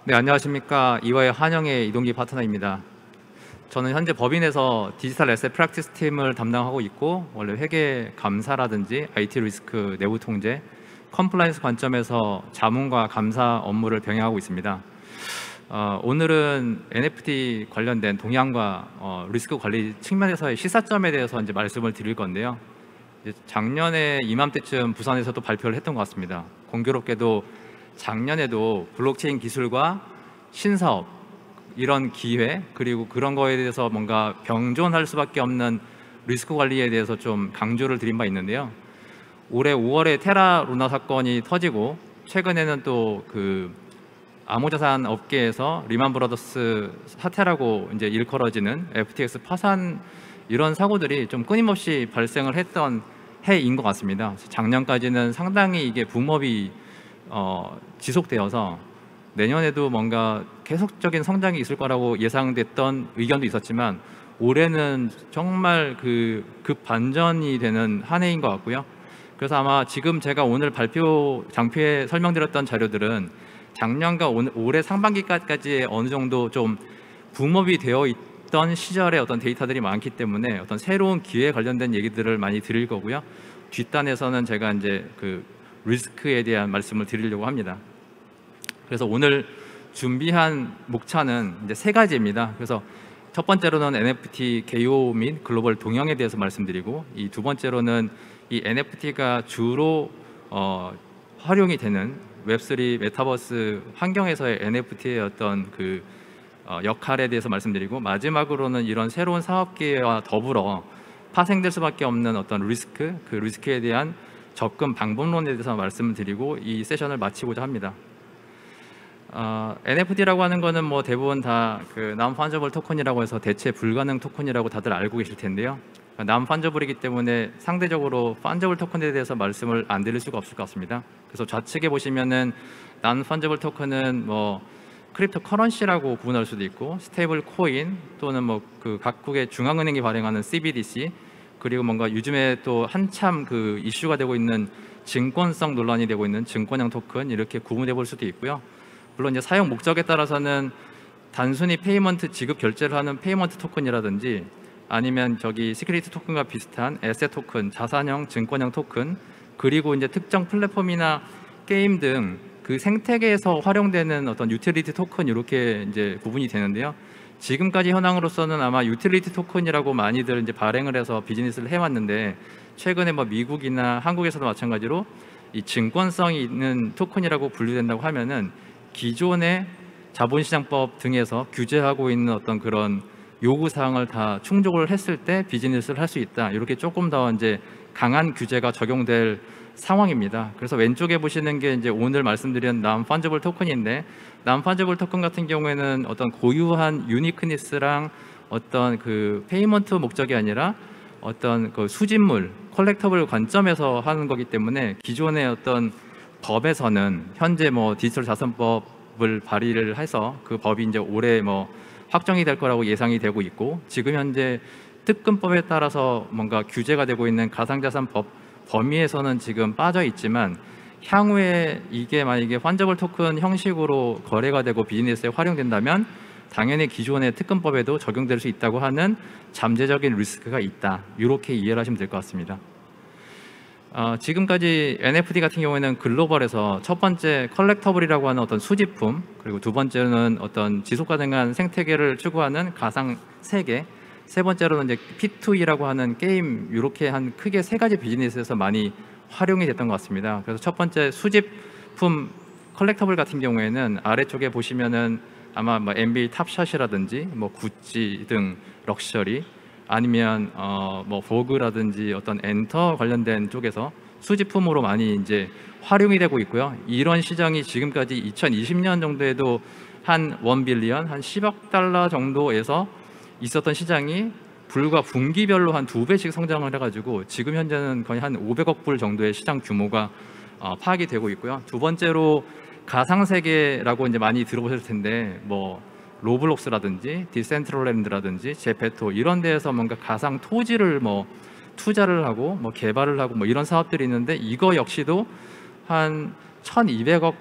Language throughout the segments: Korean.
네, 안녕하십니까. 이화의 한영의 이동기 파트너입니다. 저는 현재 법인에서 디지털 에셋 프랙티스 팀을 담당하고 있고, 원래 회계 감사라든지 IT 리스크 내부 통제, 컴플라이언스 관점에서 자문과 감사 업무를 병행하고 있습니다. 오늘은 NFT 관련된 동향과 리스크 관리 측면에서의 시사점에 대해서 이제 말씀을 드릴 건데요. 작년에 이맘때쯤 부산에서도 발표를 했던 것 같습니다. 공교롭게도 작년에도 블록체인 기술과 신사업 이런 기회, 그리고 그런 거에 대해서 뭔가 병존할 수밖에 없는 리스크 관리에 대해서 좀 강조를 드린 바 있는데요. 올해 5월에 테라 루나 사건이 터지고, 최근에는 또 그 암호자산 업계에서 리만 브라더스 사태라고 이제 일컬어지는 FTX 파산, 이런 사고들이 좀 끊임없이 발생을 했던 해인 것 같습니다. 작년까지는 상당히 이게 붐업이 지속되어서 내년에도 뭔가 계속적인 성장이 있을 거라고 예상됐던 의견도 있었지만, 올해는 정말 그 급반전이 되는 한 해인 것 같고요. 그래서 아마 지금 제가 오늘 장표에 설명드렸던 자료들은 작년과 올해 상반기까지의 어느 정도 좀 붐업이 되어 있던 시절의 어떤 데이터들이 많기 때문에 어떤 새로운 기회에 관련된 얘기들을 많이 드릴 거고요. 뒷단에서는 제가 이제 그 리스크에 대한 말씀을 드리려고 합니다. 그래서 오늘 준비한 목차는 이제 세 가지입니다. 그래서 첫 번째로는 NFT 개요 및 글로벌 동향에 대해서 말씀드리고, 이 두 번째로는 이 NFT가 주로 활용이 되는 웹3 메타버스 환경에서의 NFT의 어떤 그 역할에 대해서 말씀드리고, 마지막으로는 이런 새로운 사업계와 더불어 파생될 수밖에 없는 어떤 리스크, 그 리스크에 대한 접근 방법론에 대해서 말씀을 드리고 이 세션을 마치고자 합니다. NFT라고 하는 거는 뭐 대부분 다 그 non-fungible 토큰이라고 해서 대체 불가능 토큰이라고 다들 알고 계실 텐데요. non-fungible이기 때문에 상대적으로 fungible 토큰에 대해서 말씀을 안 드릴 수가 없을 것 같습니다. 그래서 좌측에 보시면은 non-fungible 토큰은 뭐 크립토 커런시라고 구분할 수도 있고, 스테이블 코인 또는 뭐 그 각국의 중앙은행이 발행하는 CBDC, 그리고 뭔가 요즘에 또 한참 그 이슈가 되고 있는 증권성 논란이 되고 있는 증권형 토큰, 이렇게 구분해 볼 수도 있고요. 물론 이제 사용 목적에 따라서는 단순히 페이먼트 지급 결제를 하는 페이먼트 토큰이라든지, 아니면 저기 시큐리티 토큰과 비슷한 에셋 토큰, 자산형 증권형 토큰, 그리고 이제 특정 플랫폼이나 게임 등 그 생태계에서 활용되는 어떤 유틸리티 토큰, 이렇게 이제 구분이 되는데요. 지금까지 현황으로서는 아마 유틸리티 토큰이라고 많이들 이제 발행을 해서 비즈니스를 해왔는데, 최근에 뭐 미국이나 한국에서도 마찬가지로 이 증권성이 있는 토큰이라고 분류된다고 하면은 기존의 자본시장법 등에서 규제하고 있는 어떤 그런 요구사항을 다 충족을 했을 때 비즈니스를 할 수 있다, 이렇게 조금 더 이제 강한 규제가 적용될 상황입니다. 그래서 왼쪽에 보시는 게 이제 오늘 말씀드린 non-fungible 토큰인데, non-fungible 토큰 같은 경우에는 어떤 고유한 유니크니스랑 어떤 그 페이먼트 목적이 아니라 어떤 그 수집물, 컬렉터블 관점에서 하는 거기 때문에, 기존의 어떤 법에서는 현재 뭐 디지털 자산법을 발의를 해서 그 법이 이제 올해 뭐 확정이 될 거라고 예상이 되고 있고, 지금 현재 특근법에 따라서 뭔가 규제가 되고 있는 가상자산법 범위에서는 지금 빠져 있지만, 향후에 이게 만약에 fungible 토큰 형식으로 거래가 되고 비즈니스에 활용된다면 당연히 기존의 특근법에도 적용될 수 있다고 하는 잠재적인 리스크가 있다, 이렇게 이해를 하시면 될 것 같습니다. 지금까지 NFT 같은 경우에는 글로벌에서 첫 번째 컬렉터블이라고 하는 어떤 수집품, 그리고 두 번째는 어떤 지속 가능한 생태계를 추구하는 가상 세계, 세 번째로는 이제 P2E라고 하는 게임, 이렇게 한 크게 세 가지 비즈니스에서 많이 활용이 됐던 것 같습니다. 그래서 첫 번째 수집품 컬렉터블 같은 경우에는 아래쪽에 보시면은 아마 뭐 NBA 탑샷이라든지 뭐 구찌 등 럭셔리, 아니면 뭐 보그라든지 어떤 엔터 관련된 쪽에서 수집품으로 많이 이제 활용이 되고 있고요. 이런 시장이 지금까지 2020년 정도에도 한 1빌리언, 한 10억 달러 정도에서 있었던 시장이 불과 분기별로 한 2배씩 성장을 해가지고 지금 현재는 거의 한 500억 불 정도의 시장 규모가 파악이 되고 있고요. 두 번째로 가상세계라고 이제 많이 들어보셨을 텐데, 뭐 로블록스라든지 디센트럴랜드라든지 제페토, 이런 데에서 뭔가 가상 토지를 뭐 투자를 하고 뭐 개발을 하고 뭐 이런 사업들이 있는데, 이거 역시도 한 1200억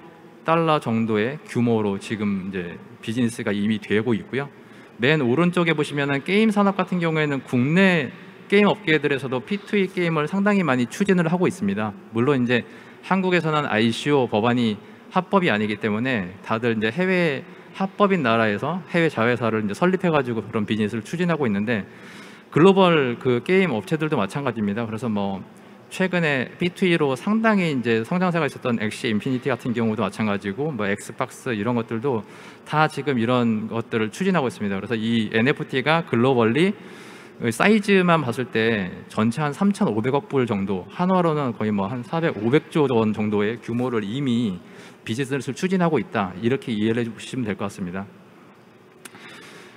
달러 정도의 규모로 지금 이제 비즈니스가 이미 되고 있고요. 맨 오른쪽에 보시면은 게임 산업 같은 경우에는 국내 게임 업계들에서도 P2E 게임을 상당히 많이 추진을 하고 있습니다. 물론 이제 한국에서는 ICO 법안이 합법이 아니기 때문에 다들 이제 해외 합법인 나라에서 해외 자회사를 이제 설립해가지고 그런 비즈니스를 추진하고 있는데, 글로벌 그 게임 업체들도 마찬가지입니다. 그래서 뭐 최근에 P2E로 상당히 이제 성장세가 있었던 엑시 인피니티 같은 경우도 마찬가지고, 뭐 엑스박스 이런 것들도 다 지금 이런 것들을 추진하고 있습니다. 그래서 이 NFT가 글로벌리 사이즈만 봤을 때 전체 한 3,500억 불 정도, 한화로는 거의 뭐 한 400, 500조 원 정도의 규모를 이미 비즈니스를 추진하고 있다, 이렇게 이해를 해주시면 될 것 같습니다.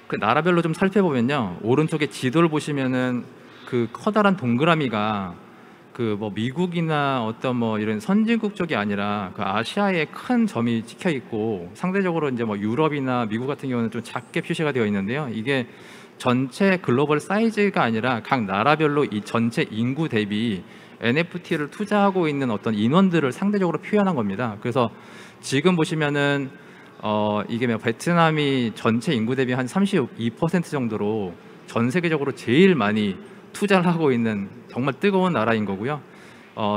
그 나라별로 좀 살펴보면요, 오른쪽에 지도를 보시면은 그 커다란 동그라미가 그 뭐 미국이나 어떤 뭐 이런 선진국 쪽이 아니라 그 아시아에 큰 점이 찍혀 있고, 상대적으로 이제 뭐 유럽이나 미국 같은 경우는 좀 작게 표시가 되어 있는데요, 이게 전체 글로벌 사이즈가 아니라 각 나라별로 이 전체 인구 대비 NFT를 투자하고 있는 어떤 인원들을 상대적으로 표현한 겁니다. 그래서 지금 보시면은 이게 뭐 베트남이 전체 인구 대비 한 32% 정도로 전 세계적으로 제일 많이 투자를 하고 있는 정말 뜨거운 나라인 거고요.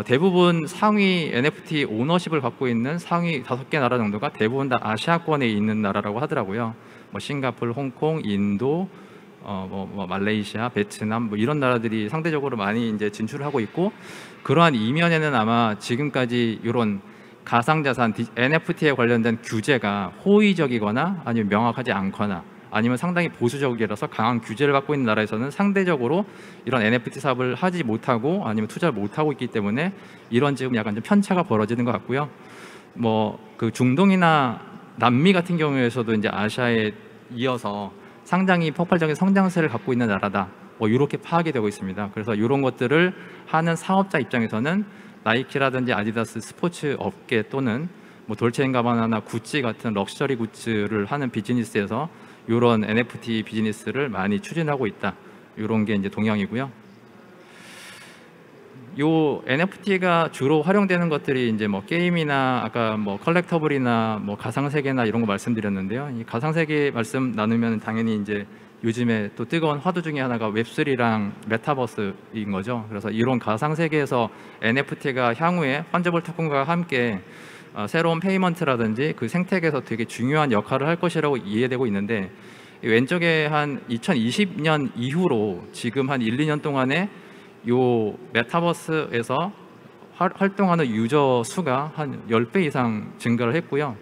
대부분 상위 NFT 오너십을 갖고 있는 상위 5개 나라 정도가 대부분 다 아시아권에 있는 나라라고 하더라고요. 뭐 싱가포르, 홍콩, 인도, 뭐 말레이시아, 베트남 뭐 이런 나라들이 상대적으로 많이 이제 진출을 하고 있고, 그러한 이면에는 아마 지금까지 이런 가상자산 NFT에 관련된 규제가 호의적이거나 아니면 명확하지 않거나 아니면 상당히 보수적이라서 강한 규제를 갖고 있는 나라에서는 상대적으로 이런 NFT 사업을 하지 못하고 아니면 투자를 못하고 있기 때문에 이런 지금 약간 좀 편차가 벌어지는 것 같고요. 뭐 그 중동이나 남미 같은 경우에서도 이제 아시아에 이어서 상당히 폭발적인 성장세를 갖고 있는 나라다, 뭐 이렇게 파악이 되고 있습니다. 그래서 이런 것들을 하는 사업자 입장에서는 나이키라든지 아디다스 스포츠 업계 또는 뭐 돌체앤가바나나 구찌 같은 럭셔리 굿즈를 하는 비즈니스에서 이런 NFT 비즈니스를 많이 추진하고 있다, 이런 게 이제 동향이고요. 요 NFT가 주로 활용되는 것들이 이제 뭐 게임이나 아까 뭐 컬렉터블이나 뭐 가상세계나 이런 거 말씀드렸는데요. 이 가상세계 말씀 나누면 당연히 이제 요즘에 또 뜨거운 화두 중에 하나가 웹3랑 메타버스인 거죠. 그래서 이런 가상세계에서 NFT가 향후에 펀저블 토큰과 함께 새로운 페이먼트라든지 그 생태계에서 되게 중요한 역할을 할 것이라고 이해되고 있는데, 왼쪽에 한 2020년 이후로 지금 한 1, 2년 동안에 요 메타버스에서 활동하는 유저 수가 한 10배 이상 증가를 했고요.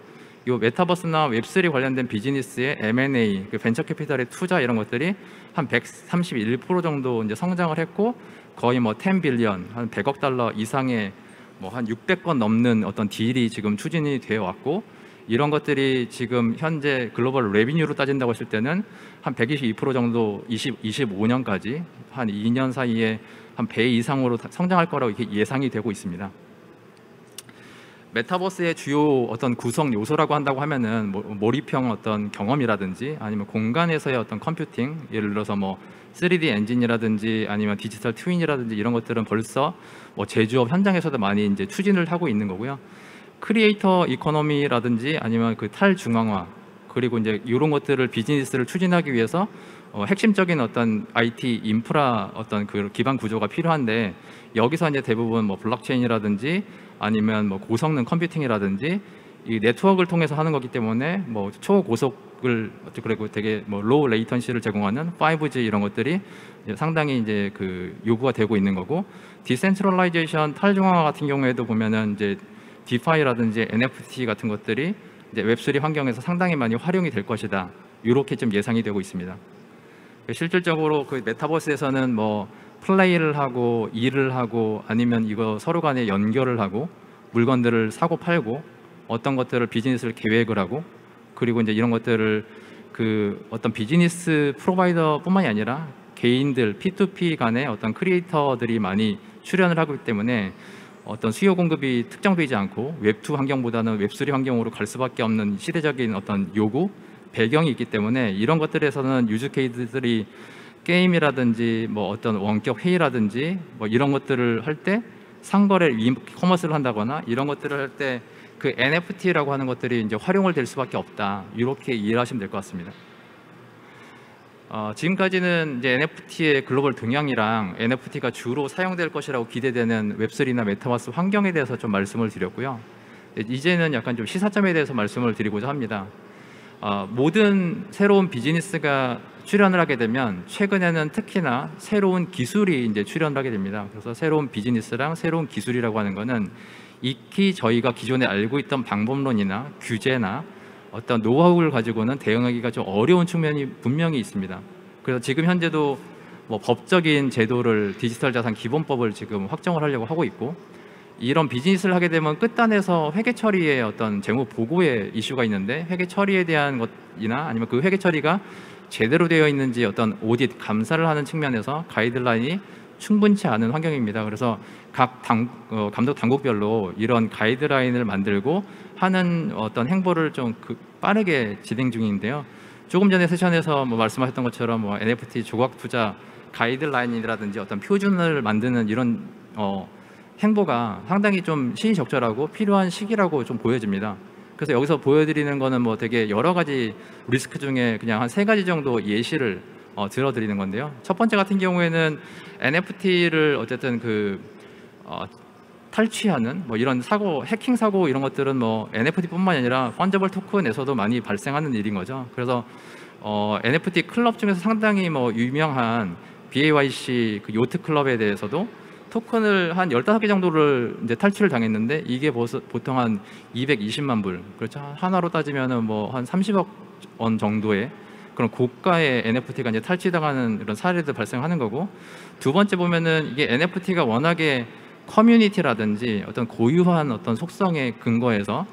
요 메타버스나 웹3 관련된 비즈니스의 M&A, 그 벤처 캐피탈의 투자 이런 것들이 한 131% 정도 이제 성장을 했고, 거의 뭐 10 빌리언, 한 100억 달러 이상의 뭐 한 600건 넘는 어떤 딜이 지금 추진이 되어 왔고, 이런 것들이 지금 현재 글로벌 레비뉴로 따진다고 했을 때는 한 122% 정도 25년까지 한 2년 사이에 한 배 이상으로 성장할 거라고 이렇게 예상이 되고 있습니다. 메타버스의 주요 어떤 구성 요소라고 한다고 하면은 몰입형 어떤 경험이라든지 아니면 공간에서의 어떤 컴퓨팅, 예를 들어서 뭐 3D 엔진이라든지 아니면 디지털 트윈이라든지 이런 것들은 벌써 뭐 제조업 현장에서도 많이 이제 추진을 하고 있는 거고요. 크리에이터 이코노미라든지 아니면 그 탈중앙화, 그리고 이제 이런 것들을 비즈니스를 추진하기 위해서 핵심적인 어떤 IT 인프라 어떤 그 기반 구조가 필요한데, 여기서 이제 대부분 뭐 블록체인이라든지 아니면 뭐 고성능 컴퓨팅이라든지 이 네트워크를 통해서 하는 거기 때문에 뭐 초고속을 그리고 되게 뭐 로우 레이턴시를 제공하는 5G 이런 것들이 이제 상당히 이제 그 요구가 되고 있는 거고, 디센트럴라이제이션 탈중앙화 같은 경우에도 보면은 이제 디파이라든지 NFT 같은 것들이 이제 웹3 환경에서 상당히 많이 활용이 될 것이다, 이렇게 좀 예상이 되고 있습니다. 실질적으로 그 메타버스에서는 뭐 플레이를 하고 일을 하고 아니면 이거 서로 간에 연결을 하고 물건들을 사고 팔고 어떤 것들을 비즈니스를 계획을 하고, 그리고 이제 이런 것들을 그 어떤 비즈니스 프로바이더뿐만이 아니라 개인들 P2P 간의 어떤 크리에이터들이 많이 출연을 하기 때문에 어떤 수요 공급이 특정되지 않고 웹2 환경보다는 웹3 환경으로 갈 수밖에 없는 시대적인 어떤 요구, 배경이 있기 때문에 이런 것들에서는 유즈 케이스들이 게임이라든지 뭐 어떤 원격 회의라든지 뭐 이런 것들을 할 때 상거래 이커머스를 한다거나 이런 것들을 할 때 그 NFT라고 하는 것들이 이제 활용을 될 수밖에 없다. 이렇게 이해를 하시면 될 것 같습니다. 지금까지는 이제 NFT의 글로벌 동향이랑 NFT가 주로 사용될 것이라고 기대되는 웹3나 메타버스 환경에 대해서 좀 말씀을 드렸고요. 이제는 약간 좀 시사점에 대해서 말씀을 드리고자 합니다. 모든 새로운 비즈니스가 출현을 하게 되면 최근에는 특히나 새로운 기술이 이제 출현을 하게 됩니다. 그래서 새로운 비즈니스랑 새로운 기술이라고 하는 거는 익히 저희가 기존에 알고 있던 방법론이나 규제나 어떤 노하우를 가지고는 대응하기가 좀 어려운 측면이 분명히 있습니다. 그래서 지금 현재도 뭐 법적인 제도를 디지털 자산 기본법을 지금 확정을 하려고 하고 있고, 이런 비즈니스를 하게 되면 끝단에서 회계 처리의 어떤 재무 보고의 이슈가 있는데, 회계 처리에 대한 것이나 아니면 그 회계 처리가 제대로 되어 있는지 어떤 오디트 감사를 하는 측면에서 가이드라인이 충분치 않은 환경입니다. 그래서 각 감독 당국별로 이런 가이드라인을 만들고 하는 어떤 행보를 좀 빠르게 진행 중인데요. 조금 전에 세션에서 뭐 말씀하셨던 것처럼 뭐 NFT 조각 투자 가이드라인이라든지 어떤 표준을 만드는 이런 행보가 상당히 좀 시의적절하고 필요한 시기라고 좀 보여집니다. 그래서 여기서 보여드리는 거는 뭐 되게 여러 가지 리스크 중에 그냥 한 3가지 정도 예시를 들어드리는 건데요. 첫 번째 같은 경우에는 NFT를 어쨌든 탈취하는 뭐 이런 사고, 해킹 사고 이런 것들은 뭐 NFT뿐만이 아니라 펀저블 토큰에서도 많이 발생하는 일인 거죠. 그래서 NFT 클럽 중에서 상당히 뭐 유명한 BAYC 그 요트 클럽에 대해서도 토큰을 한 15개 정도를 이제 탈취를 당했는데, 이게 보통 한 220만 불, 그렇죠. 하나로 따지면은 뭐 한 30억 원 정도의 그런 고가의 NFT가 이제 탈취당하는 이런 사례도 발생하는 거고, 두 번째 보면은 이게 NFT가 워낙에 커뮤니티라든지 어떤 고유한 어떤 속성에 근거해서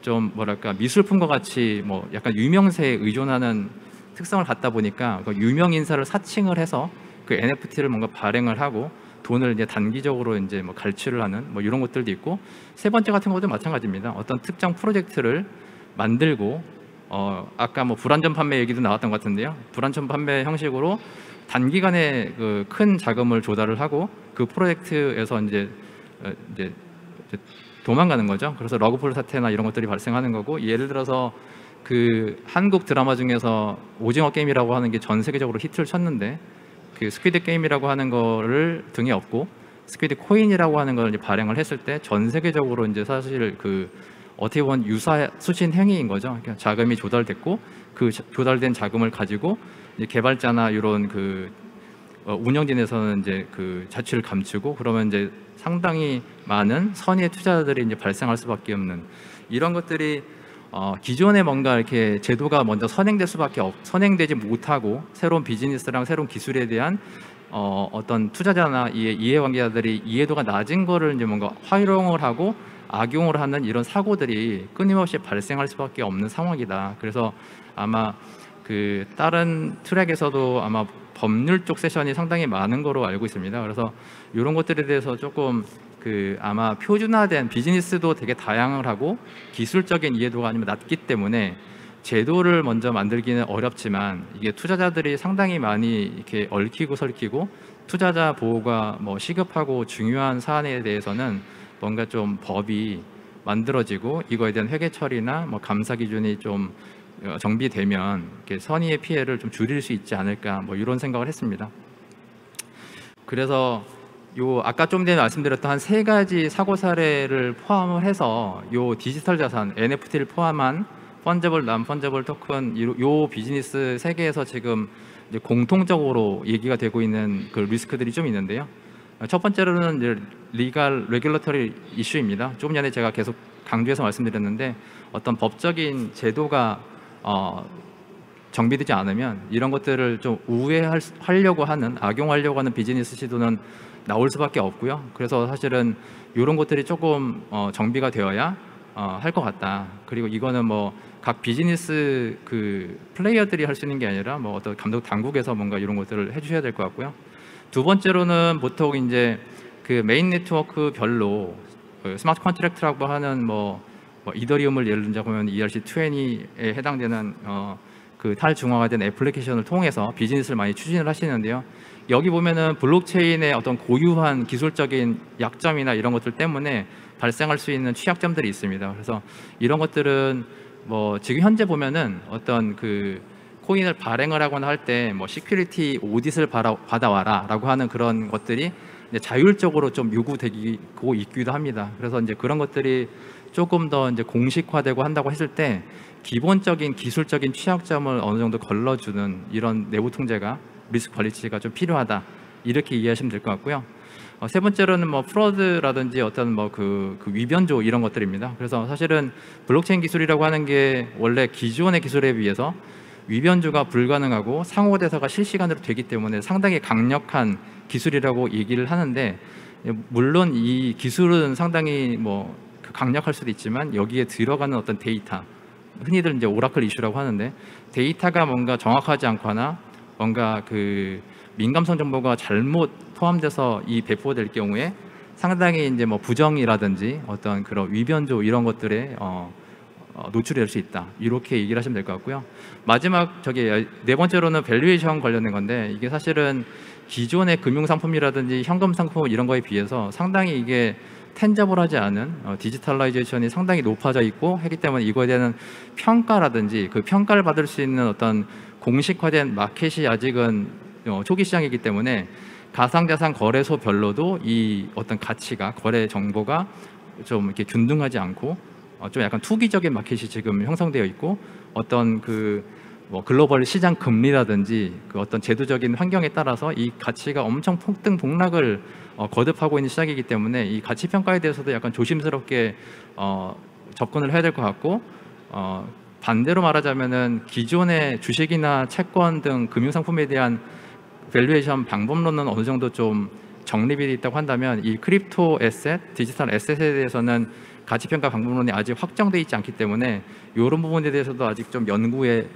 좀 뭐랄까 미술품과 같이 뭐 약간 유명세에 의존하는 특성을 갖다 보니까 그 유명 인사를 사칭을 해서 그 NFT를 뭔가 발행을 하고 돈을 이제 단기적으로 이제 뭐 갈취를 하는 뭐 이런 것들도 있고, 세 번째 같은 것도 마찬가지입니다. 어떤 특정 프로젝트를 만들고 아까 뭐 불안전 판매 얘기도 나왔던 것 같은데요. 불안전 판매 형식으로 단기간에 그 큰 자금을 조달을 하고 그 프로젝트에서 이제 도망가는 거죠. 그래서 러그풀 사태나 이런 것들이 발생하는 거고, 예를 들어서 그 한국 드라마 중에서 오징어 게임이라고 하는 게 전 세계적으로 히트를 쳤는데, 그 스퀴드 게임이라고 하는 거를 등에 업고 스퀴드 코인이라고 하는 걸 이제 발행을 했을 때 전 세계적으로 이제 사실 그 어떻게 보면 유사 수신 행위인 거죠. 그러니까 자금이 조달됐고 그 조달된 자금을 가지고 이제 개발자나 이런 그 운영진에서는 이제 그 자취를 감추고, 그러면 이제 상당히 많은 선의의 투자자들이 이제 발생할 수밖에 없는 이런 것들이 기존에 뭔가 이렇게 제도가 먼저 선행되지 못하고 새로운 비즈니스랑 새로운 기술에 대한 어떤 투자자나 이해관계자들이 이해도가 낮은 거를 이제 뭔가 활용을 하고 악용을 하는 이런 사고들이 끊임없이 발생할 수밖에 없는 상황이다. 그래서 아마 그 다른 트랙에서도 아마 법률 쪽 세션이 상당히 많은 거로 알고 있습니다. 그래서 이런 것들에 대해서 조금 아마 표준화된 비즈니스도 되게 다양을 하고 기술적인 이해도가 아니면 낮기 때문에 제도를 먼저 만들기는 어렵지만, 이게 투자자들이 상당히 많이 이렇게 얽히고 설키고 투자자 보호가 뭐 시급하고 중요한 사안에 대해서는 뭔가 좀 법이 만들어지고 이거에 대한 회계 처리나 뭐 감사 기준이 좀 정비되면 이렇게 선의의 피해를 좀 줄일 수 있지 않을까, 뭐 이런 생각을 했습니다. 그래서 아까 좀 전에 말씀드렸던 한 3가지 사고 사례를 포함을 해서 요 디지털 자산 NFT를 포함한 펀저블, non-fungible 토큰 요 비즈니스 세계에서 지금 이제 공통적으로 얘기가 되고 있는 그 리스크들이 좀 있는데요. 첫 번째로는 이제 리갈 레귤러터리 이슈입니다. 조금 전에 제가 계속 강조해서 말씀드렸는데, 어떤 법적인 제도가 정비되지 않으면 이런 것들을 좀 우회하려고 하는, 악용하려고 하는 비즈니스 시도는 나올 수밖에 없고요. 그래서 사실은 이런 것들이 조금 정비가 되어야 할 것 같다. 그리고 이거는 뭐 각 비즈니스 그 플레이어들이 할 수 있는 게 아니라 뭐 어떤 감독 당국에서 뭔가 이런 것들을 해주셔야 될 것 같고요. 두 번째로는 보통 이제 그 메인 네트워크 별로 스마트 컨트랙트라고 하는 뭐 이더리움을 예를 들자면 ERC20에 해당되는 그 탈중앙화된 애플리케이션을 통해서 비즈니스를 많이 추진을 하시는데요. 여기 보면은 블록체인의 어떤 고유한 기술적인 약점이나 이런 것들 때문에 발생할 수 있는 취약점들이 있습니다. 그래서 이런 것들은 뭐 지금 현재 보면은 어떤 그 코인을 발행을 하거나 할 때 뭐 시큐리티 오딧을 받아와라라고 하는 그런 것들이 이제 자율적으로 좀 요구되고 있기도 합니다. 그래서 이제 그런 것들이 조금 더 이제 공식화되고 한다고 했을 때 기본적인 기술적인 취약점을 어느 정도 걸러주는 이런 내부 통제가 리스크 관리체가 좀 필요하다, 이렇게 이해하시면 될 것 같고요. 세 번째로는 뭐 프로드라든지 어떤 뭐 그 위변조 이런 것들입니다. 그래서 사실은 블록체인 기술이라고 하는 게 원래 기존의 기술에 비해서 위변조가 불가능하고 상호 대사가 실시간으로 되기 때문에 상당히 강력한 기술이라고 얘기를 하는데, 물론 이 기술은 상당히 뭐 강력할 수도 있지만 여기에 들어가는 어떤 데이터, 흔히들 이제 오라클 이슈라고 하는데, 데이터가 뭔가 정확하지 않거나 뭔가 그 민감성 정보가 잘못 포함돼서 이 배포될 경우에 상당히 이제 뭐 부정이라든지 어떤 그런 위변조 이런 것들에 노출이 될 수 있다, 이렇게 얘기를 하시면 될 것 같고요. 마지막 네 번째로는 밸류에이션 관련된 건데, 이게 사실은 기존의 금융 상품이라든지 현금 상품 이런 거에 비해서 상당히 이게 텐저블하지 않은 디지털라이제이션이 상당히 높아져 있고 하기 때문에 이거에 대한 평가라든지 그 평가를 받을 수 있는 어떤 공식화된 마켓이 아직은 초기 시장이기 때문에 가상자산 거래소별로도 이 어떤 가치가, 거래 정보가 좀 이렇게 균등하지 않고 좀 약간 투기적인 마켓이 지금 형성되어 있고, 어떤 그 뭐 글로벌 시장 금리라든지 그 어떤 제도적인 환경에 따라서 이 가치가 엄청 폭등 폭락을 거듭하고 있는 시작이기 때문에 이 가치 평가에 대해서도 약간 조심스럽게 접근을 해야 될 것 같고, 반대로 말하자면은 기존의 주식이나 채권 등 금융 상품에 대한 밸류에이션 방법론은 어느 정도 좀 정립이 되어 있다고 한다면, 이 크립토 에셋, 디지털 에셋에 대해서는 가치평가 방법론이 아직 확정되어 있지 않기 때문에 이런 부분에 대해서도 아직 좀 연구의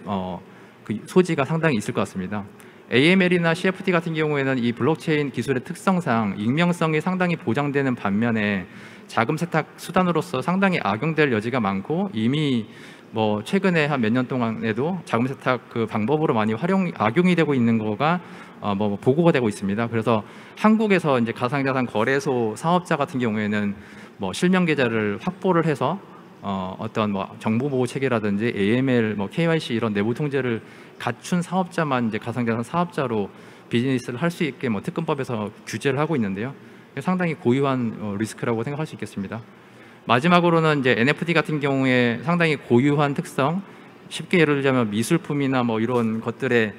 그 소지가 상당히 있을 것 같습니다. AML이나 CFT 같은 경우에는 이 블록체인 기술의 특성상 익명성이 상당히 보장되는 반면에 자금 세탁 수단으로서 상당히 악용될 여지가 많고, 이미 뭐 최근에 한 몇 년 동안에도 자금 세탁 그 방법으로 많이 악용이 되고 있는 거가 뭐 보고가 되고 있습니다. 그래서 한국에서 이제 가상자산 거래소 사업자 같은 경우에는 뭐 실명 계좌를 확보를 해서 어떤 뭐 정보 보호 체계라든지 AML, 뭐 KYC 이런 내부 통제를 갖춘 사업자만 이제 가상자산 사업자로 비즈니스를 할 수 있게 뭐 특검법에서 규제를 하고 있는데요. 상당히 고유한 리스크라고 생각할 수 있겠습니다. 마지막으로는 이제 NFT 같은 경우에 상당히 고유한 특성, 쉽게 예를 들자면 미술품이나 뭐 이런 것들의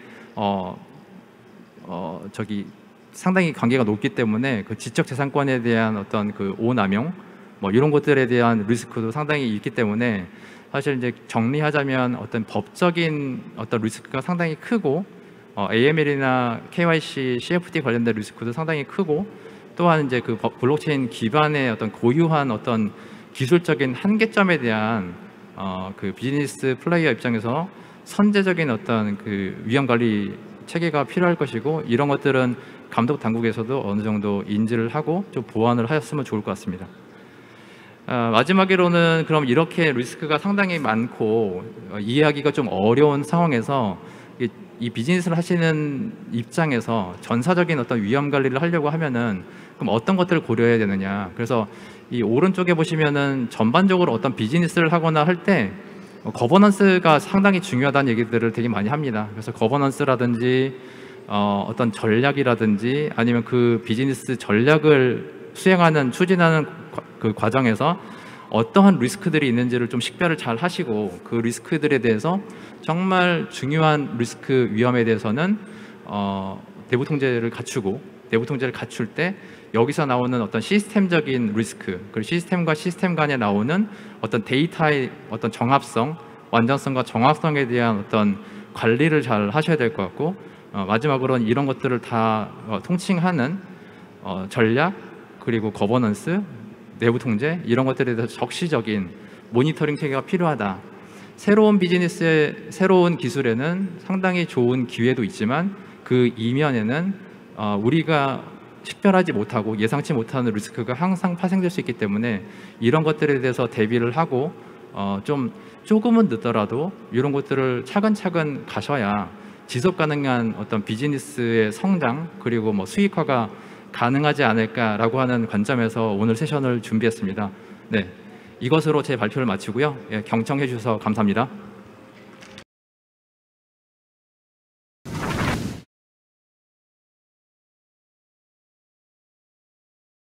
상당히 관계가 높기 때문에 그 지적 재산권에 대한 어떤 그 오남용 뭐 이런 것들에 대한 리스크도 상당히 있기 때문에, 사실 이제 정리하자면 어떤 법적인 어떤 리스크가 상당히 크고 AML이나 KYC, CFT 관련된 리스크도 상당히 크고, 또한 이제 그 블록체인 기반의 어떤 고유한 어떤 기술적인 한계점에 대한 그 비즈니스 플레이어 입장에서 선제적인 어떤 그 위험 관리 체계가 필요할 것이고, 이런 것들은 감독 당국에서도 어느 정도 인지를 하고 좀 보완을 하였으면 좋을 것 같습니다. 마지막으로는 그럼 이렇게 리스크가 상당히 많고 이해하기가 좀 어려운 상황에서 이 비즈니스를 하시는 입장에서 전사적인 어떤 위험 관리를 하려고 하면은 그럼 어떤 것들을 고려해야 되느냐. 그래서 이 오른쪽에 보시면은 전반적으로 어떤 비즈니스를 하거나 할 때 거버넌스가 상당히 중요하다는 얘기들을 되게 많이 합니다. 그래서 거버넌스라든지 어떤 전략이라든지 아니면 그 비즈니스 전략을 수행하는, 추진하는 그 과정에서 어떠한 리스크들이 있는지를 좀 식별을 잘 하시고, 그 리스크들에 대해서 정말 중요한 리스크 위험에 대해서는 내부 통제를 갖추고, 내부 통제를 갖출 때 여기서 나오는 어떤 시스템적인 리스크, 그리고 시스템과 시스템 간에 나오는 어떤 데이터의 어떤 정합성, 완전성과 정확성에 대한 어떤 관리를 잘 하셔야 될 것 같고, 마지막으로는 이런 것들을 다 통칭하는 전략, 그리고 거버넌스, 내부 통제 이런 것들에 대해서 적시적인 모니터링 체계가 필요하다. 새로운 비즈니스의 새로운 기술에는 상당히 좋은 기회도 있지만 그 이면에는 우리가 식별하지 못하고 예상치 못하는 리스크가 항상 파생될 수 있기 때문에 이런 것들에 대해서 대비를 하고 좀 조금은 늦더라도 이런 것들을 차근차근 가셔야 지속 가능한 어떤 비즈니스의 성장 그리고 뭐 수익화가 가능하지 않을까라고 하는 관점에서 오늘 세션을 준비했습니다. 네, 이것으로 제 발표를 마치고요. 예, 경청해 주셔서 감사합니다.